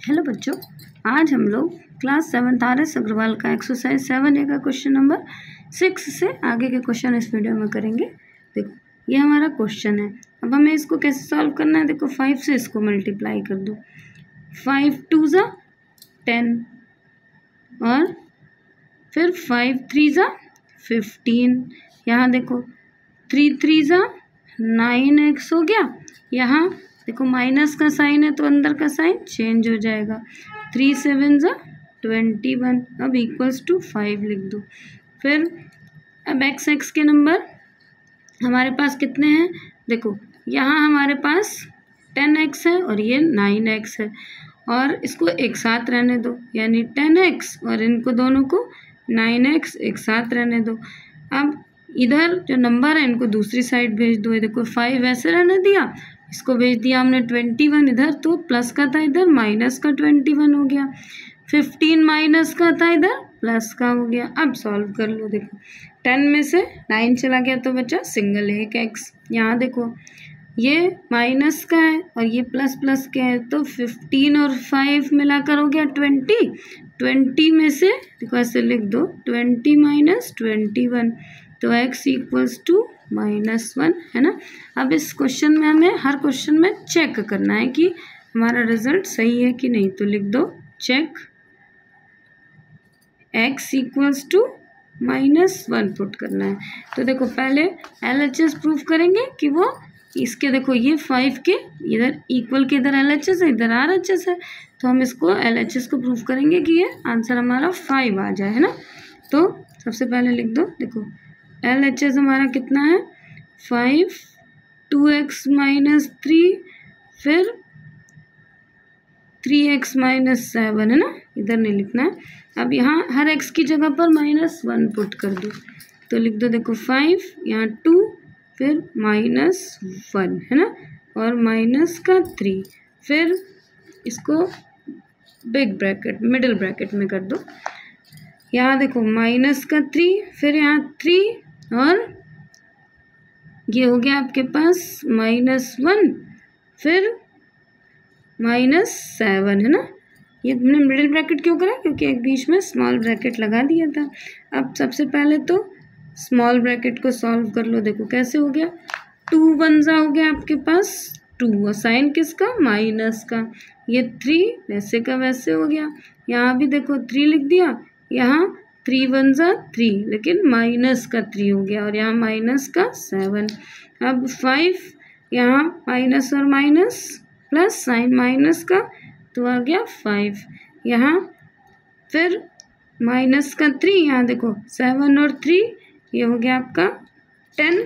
Hello बच्चों, आज हम लोग क्लास 7 आर.एस. अग्रवाल का एक्सरसाइज 7A का क्वेश्चन नंबर 6 से आगे के क्वेश्चन इस वीडियो में करेंगे। देखो ये हमारा क्वेश्चन है। अब हमें इसको कैसे सॉल्व करना है। देखो 5 से इसको मल्टीप्लाई कर दो। 5 2 ज़ा 10 और फिर 5 3 ज़ा 15। यहाँ देखो 3 3 ज़ा 9x हो गया। यहाँ देखो माइनस का साइन है तो अंदर का साइन चेंज हो जाएगा। 3 7 ज़ा 21। अब इक्वल्स टू 5 लिख दो। फिर अब x के नंबर हमारे पास कितने हैं। देखो यहाँ हमारे पास 10x है और ये 9x है और इसको एक साथ रहने दो, यानी 10x और इनको दोनों को 9x एक साथ रहने दो। अब इधर जो नंबर है इनको दूसरी साइड भेज दो। देखो 5 ऐसे रहने दिया, इसको भेज दिया हमने 21 इधर, तो प्लस का था इधर माइनस का 21 हो गया। 15 माइनस का था इधर प्लस का हो गया। अब सॉल्व कर लो। देखो 10 में से 9 चला गया तो बचा सिंगल एक x। यहाँ देखो ये माइनस का है और ये प्लस प्लस का है, तो 15 और 5 मिलाकर हो गया 20। 20 में से देखो ऐसे लिख दो 20 माइनस 21, तो x इक्वल्स टू -1 है ना। अब इस क्वेश्चन में हमें हर क्वेश्चन में चेक करना है कि हमारा रिजल्ट सही है कि नहीं, तो लिख दो check x equals to -1 put करना है। तो देखो पहले LHS प्रूफ करेंगे कि वो इसके, देखो ये 5 के इधर इक्वल के इधर LHS है, इधर RHS है, तो हम इसको LHS को प्रूफ करेंगे कि ये आंसर हमारा 5 आ जाए, है ना। तो सबसे पहले लिख दो, देखो LHS हमारा कितना है 5, 2x माइनस 3, फिर 3x माइनस 7 है ना, इधर नहीं लिखना है। अब यहाँ हर x की जगह पर -1 पुट कर दो, तो लिख दो देखो 5, यहाँ 2, फिर -1 है ना, और माइनस का 3, फिर इसको बिग ब्रैकेट मिडिल ब्रैकेट में कर दो। यहाँ देखो माइनस का 3, फिर यहाँ 3 और ये हो गया आपके पास -1, फिर -7 है ना। ये हमने मिडिल ब्रैकेट क्यों करा, क्योंकि एक बीच में स्मॉल ब्रैकेट लगा दिया था। अब सबसे पहले तो स्मॉल ब्रैकेट को सॉल्व कर लो। देखो कैसे हो गया, 2 1 ज़ा हो गया आपके पास 2 और साइन किसका माइनस का, ये 3 वैसे का वैसे हो गया। यहाँ भी देखो 3 लिख दिया, यहाँ 3 1 ज़ा 3, लेकिन माइनस का 3 हो गया और यहाँ माइनस का 7। अब 5, यहाँ माइनस और माइनस प्लस साइन माइनस का, तो आ गया 5। यहाँ फिर माइनस का 3, यहाँ देखो 7 और 3, ये हो गया आपका 10।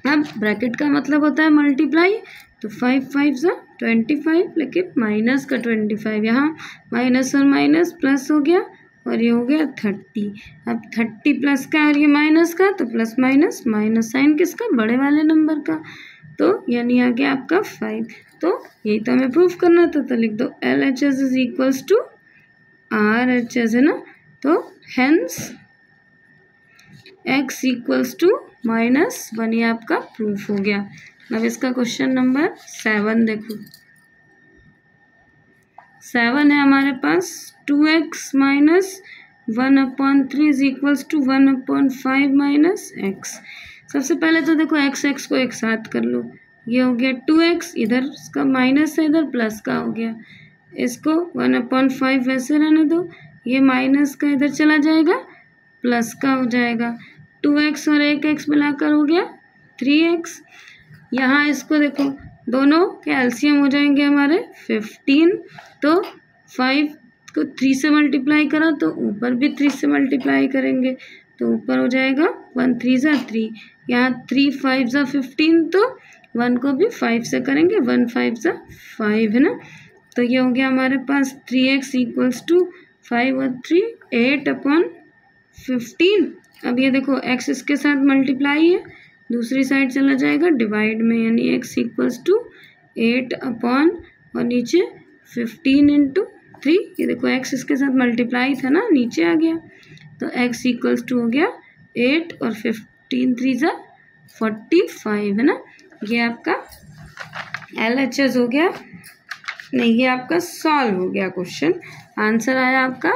अब ब्रैकेट का मतलब होता है मल्टीप्लाई, तो 5 5 ज़ा 25, लेकिन माइनस का 25, यहाँ माइनस और माइनस प्लस हो गया और ये हो गया 30। अब 30 प्लस का और ये माइनस का, तो प्लस माइनस माइनस साइन किसका, बड़े वाले नंबर का, तो यानी आ गया आपका 5। तो यही तो हमें प्रूफ करना था, तो लिख दो LHS is equals to RHS है ना। तो हेंस x इक्वल्स टू -1, ये आपका प्रूफ हो गया। अब इसका क्वेश्चन नंबर 7 देखो। 7 है हमारे पास 2x minus 1/3 is equals to 1/5 minus x। सबसे पहले तो देखो x को एक साथ कर लो। ये हो गया 2x, इधर इसका माइनस है इधर प्लस का हो गया, इसको 1/5 वैसे रहने दो, ये माइनस का इधर चला जाएगा प्लस का हो जाएगा। 2x और 1x मिलाकर हो गया 3x। यहाँ इसको देखो दोनों के एलसीएम हो जाएंगे हमारे 15, तो 5 को 3 से मल्टीप्लाई करा तो ऊपर भी 3 से मल्टीप्लाई करेंगे, तो ऊपर हो जाएगा 1 3 ज़ा 3, यहाँ 3 5 ज़ा 15, तो 1 को भी 5 से करेंगे, 1 5 ज़ा 5 है ना। तो ये हो गया हमारे पास 3x इक्वल्स टू 5 और 3 8/15। अब ये देखो x इसके साथ मल्टीप्लाई है, दूसरी साइड चला जाएगा डिवाइड में, यानी x इक्वल्स टू 8 अपॉन और नीचे 15 इंटू 3। ये देखो x इसके साथ मल्टीप्लाई था ना, नीचे आ गया, तो x इक्वल्स टू हो गया 8 और 15 3 ज़ा 45 है ना। ये आपका LHS हो गया नहीं, ये आपका सॉल्व हो गया क्वेश्चन। आंसर आया आपका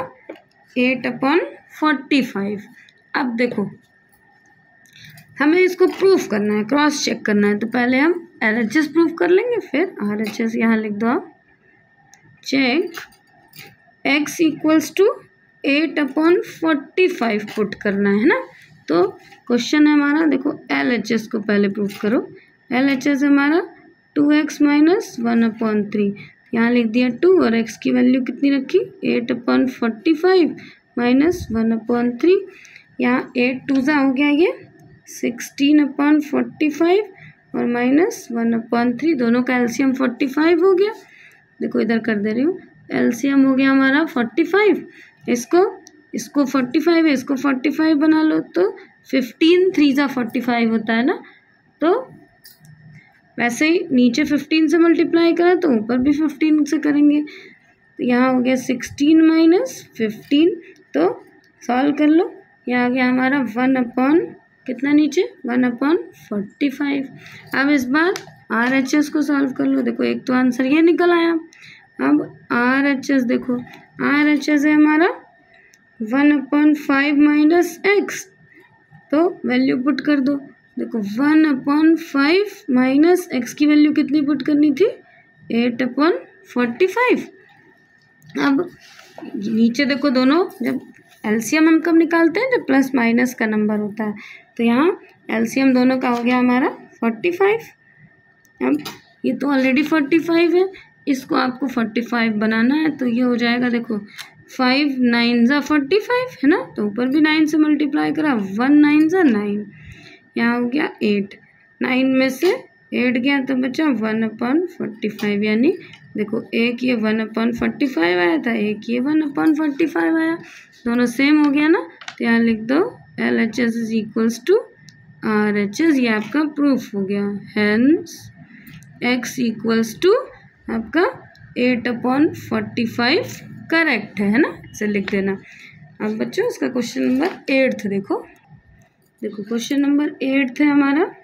8/45। अब देखो हमें इसको प्रूफ करना है, क्रॉस चेक करना है, तो पहले हम LHS प्रूफ कर लेंगे, फिर RHS यहाँ लिख दो आप। Check x equals to 8/45 put करना है ना। तो क्वेश्चन है हमारा, देखो LHS को पहले प्रूफ करो। LHS हमारा 2x माइनस 1/3, यहाँ लिख दिया 2 और x की वैल्यू कितनी रखी 8/45 माइनस 1/3, यहाँ 8 2 हो गया ये 16/45 और माइनस 1/3, दोनों का एलसीएम 45 हो गया। देखो इधर कर दे रही हूँ, एलसीएम हो गया हमारा 45, इसको 45 है, इसको 45 बना लो, तो 15 3 45 होता है ना। तो वैसे ही नीचे 15 से मल्टीप्लाई करा तो ऊपर भी 15 से करेंगे, तो यहाँ हो गया 16 माइनस 15, तो सॉल्व कर लो, यहाँ आ गया हमारा 1 कितना नीचे 1/45। अब इस बार RHS को सॉल्व कर लो। देखो एक तो आंसर ये निकल आया। अब RHS देखो, RHS है हमारा 1/5 माइनस x, तो वैल्यू पुट कर दो। देखो 1/5 माइनस x की वैल्यू कितनी पुट करनी थी 8/45। अब नीचे देखो दोनों, जब एलसीएम हम कब निकालते हैं जब प्लस माइनस का नंबर होता है, तो यहाँ एलसीएम दोनों का हो गया हमारा 45। अब ये तो ऑलरेडी 45 है, इसको आपको 45 बनाना है, तो ये हो जाएगा देखो 5 9 45 है ना, तो ऊपर भी 9 से मल्टीप्लाई करा, 1 9 9, यहाँ हो गया 8, 9 में से 8 गया तो बचा 1/45, यानी देखो एक ये 1/45 आया था, एक ये 1/45 आया, दोनों सेम हो गया ना, तो यहाँ लिख दो LHS is equals to RHS, ये आपका प्रूफ हो गया। हेंस x इक्वल्स टू आपका 8/45 करेक्ट है ना, इसे लिख देना। अब बच्चों इसका क्वेश्चन नंबर 8 देखो क्वेश्चन नंबर 8 है हमारा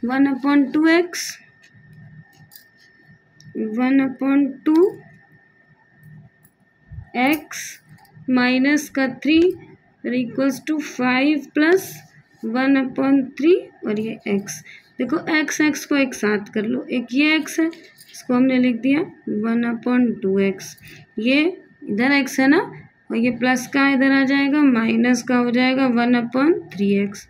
1/2x 1/2x माइनस का 3 इक्वल्स टू 5 प्लस 1/3 और ये x। देखो x को एक साथ कर लो, एक ये x है, इसको हमने लिख दिया 1/2x, ये इधर x है ना, और ये प्लस का इधर आ जाएगा, माइनस का हो जाएगा 1/3x।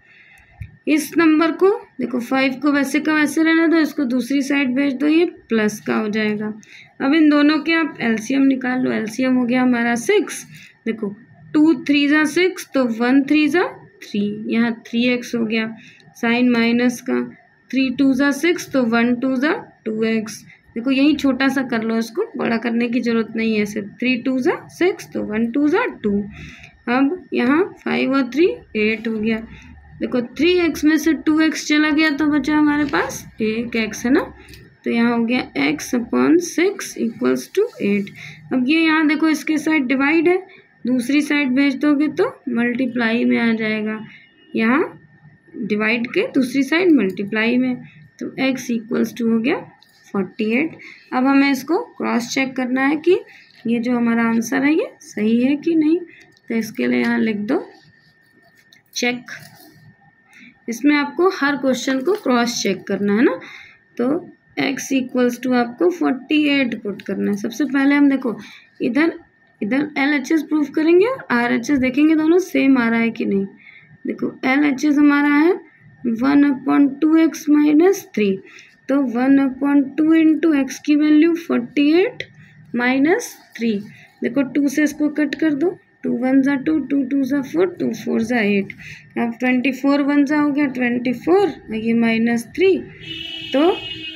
इस नंबर को देखो 5 को वैसे का वैसे रहने दो, इसको दूसरी साइड भेज दो, ये प्लस का हो जाएगा। अब इन दोनों के आप एलसीएम निकाल लो, एलसीएम हो गया हमारा 6। देखो 2 3 6, तो 1 3 3, यहाँ 3x हो गया, साइन माइनस का 3 2 6, तो 1 2 2x। देखो यही छोटा सा कर लो, इसको बड़ा करने की ज़रूरत नहीं है, ऐसे 3 2 6, तो 1 2 2। अब यहाँ 5 और 3 8 हो गया। देखो 3x में से 2x चला गया तो बचा हमारे पास 1x है ना, तो यहाँ हो गया x/6 इक्वल्स टू 8। अब ये यहाँ देखो इसके साइड डिवाइड है, दूसरी साइड भेज दोगे तो मल्टीप्लाई में आ जाएगा, यहाँ डिवाइड के दूसरी साइड मल्टीप्लाई में, तो x इक्वल्स टू हो गया 48। अब हमें इसको क्रॉस चेक करना है कि ये जो हमारा आंसर है ये सही है कि नहीं, तो इसके लिए यहाँ लिख दो चेक। इसमें आपको हर क्वेश्चन को क्रॉस चेक करना है ना, तो x इक्वल्स टू आपको 48 पुट करना है। सबसे पहले हम देखो इधर LHS प्रूफ करेंगे और RHS देखेंगे दोनों सेम आ रहा है कि नहीं। देखो LHS हमारा है 1/2x माइनस 3, तो 1/2 इंटू x की वैल्यू 48 माइनस 3। देखो 2 से इसको कट कर दो, 2 1 2, 2 2 4, 2 4 8। अब 24 1 हो गया 24, ये माइनस 3, तो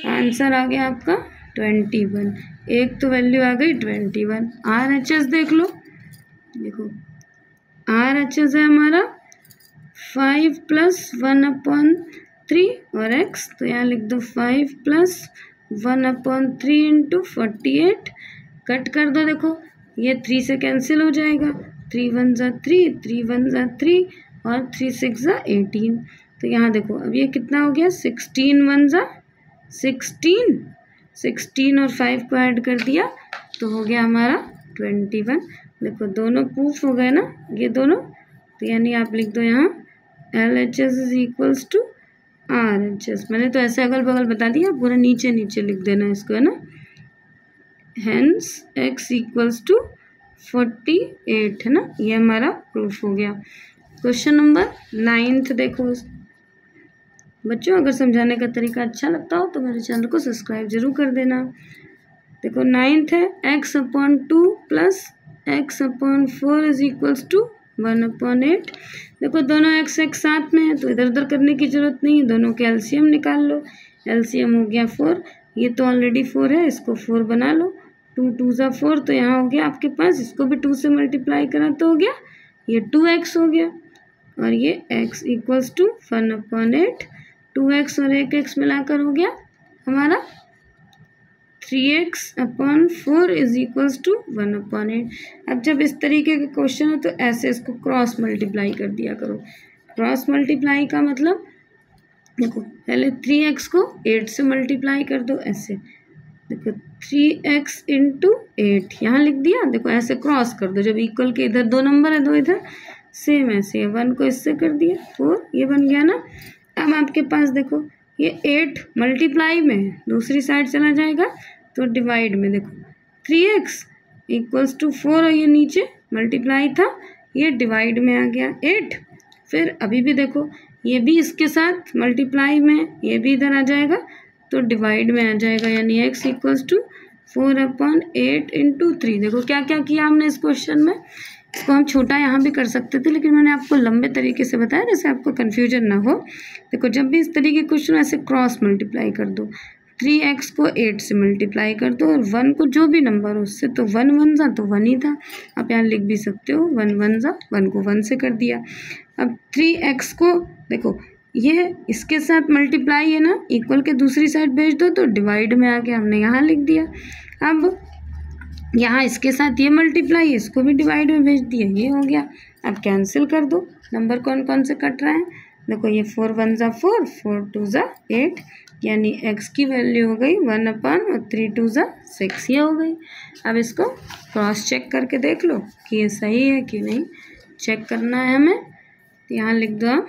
आंसर आ गया आपका 21। एक तो वैल्यू आ गई 21। RHS देख लो, देखो RHS है हमारा 5 प्लस 1/3 और x, तो यहाँ लिख दो 5 प्लस 1/3 इंटू 48, कट कर दो। देखो ये 3 से कैंसिल हो जाएगा, 3 1 3, 3 1 3 और 3 6 18। तो यहाँ देखो अब ये कितना हो गया 16 1 16 16 और 5 को ऐड कर दिया तो हो गया हमारा 21। देखो दोनों प्रूफ हो गए ना ये दोनों, तो यानी आप लिख दो यहाँ LHS is equals to RHS। मैंने तो ऐसे अगल बगल बता दिया, पूरा नीचे नीचे लिख देना इसको, है ना। हेंस x इक्वल्स टू 48, है ना। ये हमारा प्रूफ हो गया। क्वेश्चन नंबर 9 देखो बच्चों, अगर समझाने का तरीका अच्छा लगता हो तो मेरे चैनल को सब्सक्राइब जरूर कर देना। देखो 9 है x/2 plus x/4 is equals to 1/8। देखो दोनों x एक साथ में है तो इधर उधर करने की जरूरत नहीं है, दोनों के एलसीएम निकाल लो। एलसीएम हो गया 4, ये तो ऑलरेडी 4 है, इसको 4 बना लो। 2 2 ज़ा 4, तो यहाँ हो गया आपके पास, इसको भी 2 से मल्टीप्लाई करा तो हो गया ये 2x हो गया, और ये x इक्वल्स टू 1/8। 2x और 1x मिलाकर हो गया हमारा 3x/4 इज इक्वल्स टू 1/8। अब जब इस तरीके के क्वेश्चन हो तो ऐसे इसको क्रॉस मल्टीप्लाई कर दिया करो। क्रॉस मल्टीप्लाई का मतलब देखो पहले 3x को 8 से मल्टीप्लाई कर दो, ऐसे देखो 3x इंटू 8 यहाँ लिख दिया। देखो ऐसे क्रॉस कर दो, जब इक्वल के इधर 2 नंबर है, 2 इधर, सेम ऐसे 1 को इससे कर दिया 4, ये बन गया ना। अब आपके पास देखो ये 8 मल्टीप्लाई में है, दूसरी साइड चला जाएगा तो डिवाइड में। देखो 3x इक्वल्स टू 4 और ये नीचे मल्टीप्लाई था, ये डिवाइड में आ गया 8। फिर अभी भी देखो ये भी इसके साथ मल्टीप्लाई में, ये भी इधर आ जाएगा तो डिवाइड में आ जाएगा, यानी x इक्वल्स टू 4/8 इंटू 3। देखो क्या क्या किया हमने इस क्वेश्चन में। इसको हम छोटा यहाँ भी कर सकते थे, लेकिन मैंने आपको लंबे तरीके से बताया जैसे आपको कन्फ्यूजन ना हो। देखो जब भी इस तरीके के क्वेश्चन ऐसे क्रॉस मल्टीप्लाई कर दो, 3x को 8 से मल्टीप्लाई कर दो और 1 को जो भी नंबर हो उससे, तो 1 1 ज़ा तो 1 ही था, आप यहाँ लिख भी सकते हो 1 1 ज़ा, 1 को 1 से कर दिया। अब 3x को देखो ये इसके साथ मल्टीप्लाई है ना, इक्वल के दूसरी साइड भेज दो तो डिवाइड में आ गया, हमने यहाँ लिख दिया। अब यहाँ इसके साथ ये मल्टीप्लाई, इसको भी डिवाइड में भेज दिया, ये हो गया। अब कैंसिल कर दो, नंबर कौन कौन से कट रहे हैं। देखो ये 4 1 ज़ा 4, 4 2 ज़ा 8, यानी x की वैल्यू हो गई 1/3 2 ज़ा 6, ये हो गई। अब इसको क्रॉस चेक करके देख लो कि ये सही है कि नहीं, चेक करना है हमें। तो यहाँ लिख दो आप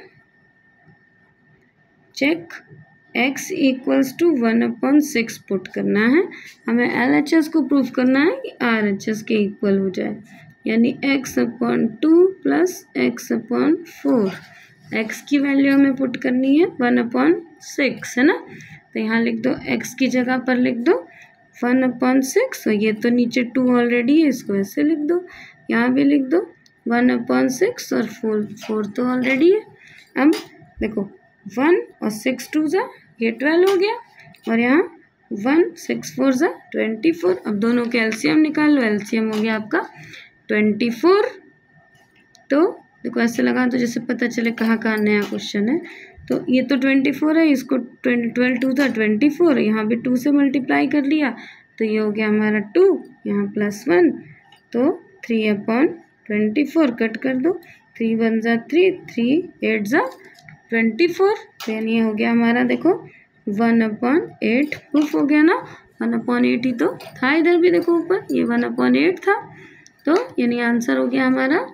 check x equals to 1/6 put करना है हमें। LHS को प्रूफ करना है कि RHS के इक्वल हो जाए, यानी x/2 प्लस x/4। x की वैल्यू हमें पुट करनी है 1/6, है ना। तो यहाँ लिख दो x की जगह पर लिख दो 1/6, और ये तो नीचे 2 ऑलरेडी है, इसको ऐसे लिख दो। यहाँ भी लिख दो 1/6 और 4 तो ऑलरेडी है। अब देखो 1 और 6 2 ज़ा ये 12 हो गया, और यहाँ 1 6 4 ज़ा 24। अब दोनों के एलसीएम निकाल लो, एलसीएम हो गया आपका 24। तो देखो ऐसे लगा तो जैसे पता चले कहाँ कहाँ नया क्वेश्चन है। तो ये तो 24 है, इसको 12 2 था 24, यहाँ भी 2 से मल्टीप्लाई कर लिया तो ये हो गया हमारा 2, यहाँ +1, तो 3/24 कट कर दो, 3 1 ज़ा 3, 3 8 ज़ा 24, तो यानी ये हो गया हमारा देखो 1/8 प्रूफ हो गया ना। 1/8 ही तो था इधर भी, देखो ऊपर ये 1/8 था, तो यानी आंसर हो गया हमारा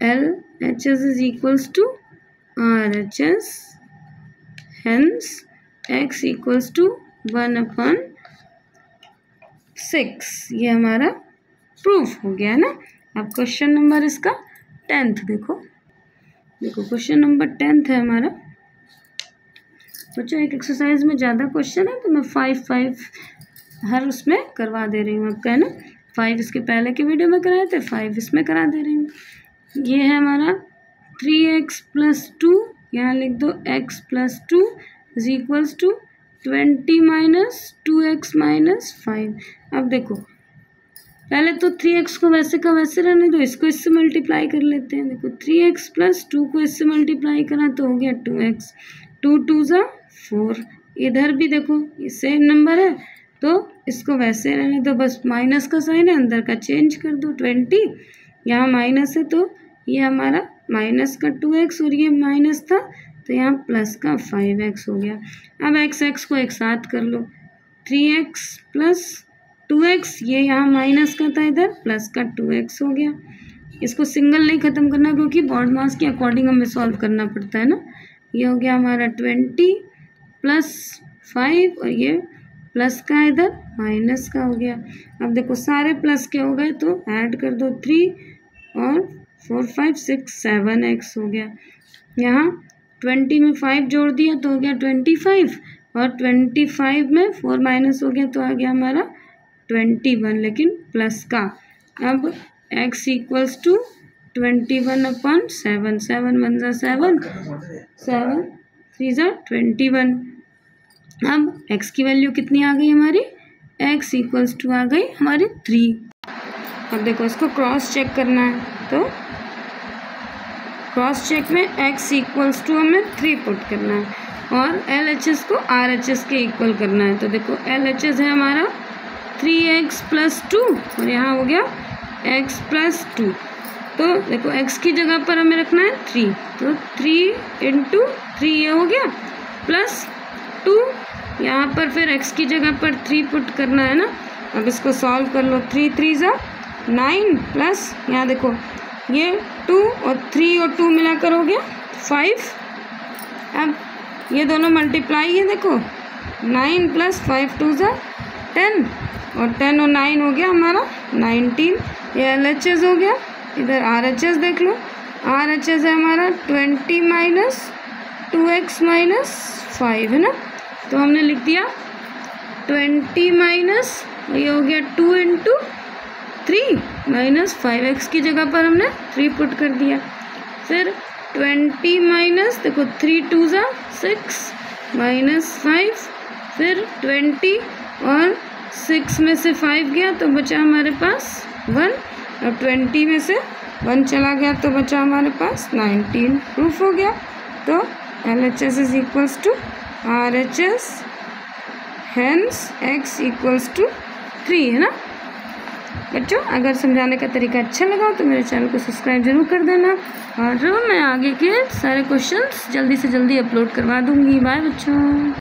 LHS is equals to RHS, hence x equals to 1/6। ये हमारा प्रूफ हो गया ना। अब क्वेश्चन नंबर इसका 10th देखो क्वेश्चन नंबर 10th है हमारा। बच्चों एक एक्सरसाइज में ज़्यादा क्वेश्चन है तो मैं 5 हर उसमें करवा दे रही हूँ आपका, है ना। 5 इसके पहले की वीडियो में कराए थे, 5 इसमें करा दे रही हूँ। ये है हमारा 3x + 2, यहाँ लिख दो x + 2 is equals to 20 - 2x - 5। अब देखो पहले तो 3x को वैसे का वैसे रहने दो, इसको इससे मल्टीप्लाई कर लेते हैं। देखो 3x + 2 को इससे मल्टीप्लाई करा तो हो गया 2x, 2 2 ज़ा 4। इधर भी देखो ये सेम नंबर है तो इसको वैसे रहने दो, बस माइनस का साइन है अंदर का चेंज कर दो। 20 यहाँ माइनस है तो ये हमारा माइनस का 2x, और ये माइनस था तो यहाँ प्लस का 5x हो गया। अब x को एक साथ कर लो, 3x प्लस 2x, ये यहाँ माइनस का था, इधर प्लस का 2x हो गया। इसको सिंगल नहीं ख़त्म करना क्योंकि बॉड मास के अकॉर्डिंग हमें सॉल्व करना पड़ता है ना। ये हो गया हमारा 20 प्लस 5 और ये प्लस का इधर माइनस का हो गया। अब देखो सारे प्लस के हो गए तो ऐड कर दो 3 और 4 5 6 7x हो गया। यहाँ 20 में 5 जोड़ दिया तो हो गया 25 और 25 में 4 माइनस हो गया तो आ गया हमारा 21, लेकिन प्लस का। अब x इक्वल्स टू 21/7, 7 1 ज़ा 7, 7 3 ज़ा 21। अब x की वैल्यू कितनी आ गई हमारी, x इक्वल्स टू आ गई हमारी 3। अब देखो इसको क्रॉस चेक करना है, तो क्रॉस चेक में x इक्वल्स टू हमें 3 पुट करना है और LHS को RHS के इक्वल करना है। तो देखो LHS है हमारा 3x प्लस 2 और यहाँ हो गया x प्लस 2। तो देखो x की जगह पर हमें रखना है 3, तो 3 × 3 ये हो गया प्लस 2, यहाँ पर फिर x की जगह पर 3 पुट करना है ना। अब इसको सॉल्व कर लो, 3 3 ज़ा 9 प्लस यहाँ देखो ये 2 और 3 और 2 मिलाकर हो गया 5। अब ये दोनों मल्टीप्लाई है, देखो 9 प्लस 5 2 ज़ा 10 और 10 और 9 हो गया हमारा 19। ये LHS हो गया। इधर RHS देख लो, RHS है हमारा 20 माइनस 2x माइनस 5 है ना। तो हमने लिख दिया 20 माइनस ये हो गया 2 × 3 माइनस 5x की जगह पर हमने 3 पुट कर दिया। फिर 20 माइनस देखो 3 2 ज़ा 6 माइनस 5, फिर 20 और 6 में से 5 गया तो बचा हमारे पास 1 और 20 में से 1 चला गया तो बचा हमारे पास 19। प्रूफ हो गया। तो LHS is equals to RHS, hence x equals to 3 है ना। बच्चों अगर समझाने का तरीका अच्छा लगा तो मेरे चैनल को सब्सक्राइब जरूर कर देना और मैं आगे के सारे क्वेश्चंस जल्दी से जल्दी अपलोड करवा दूँगी। बाय बच्चों।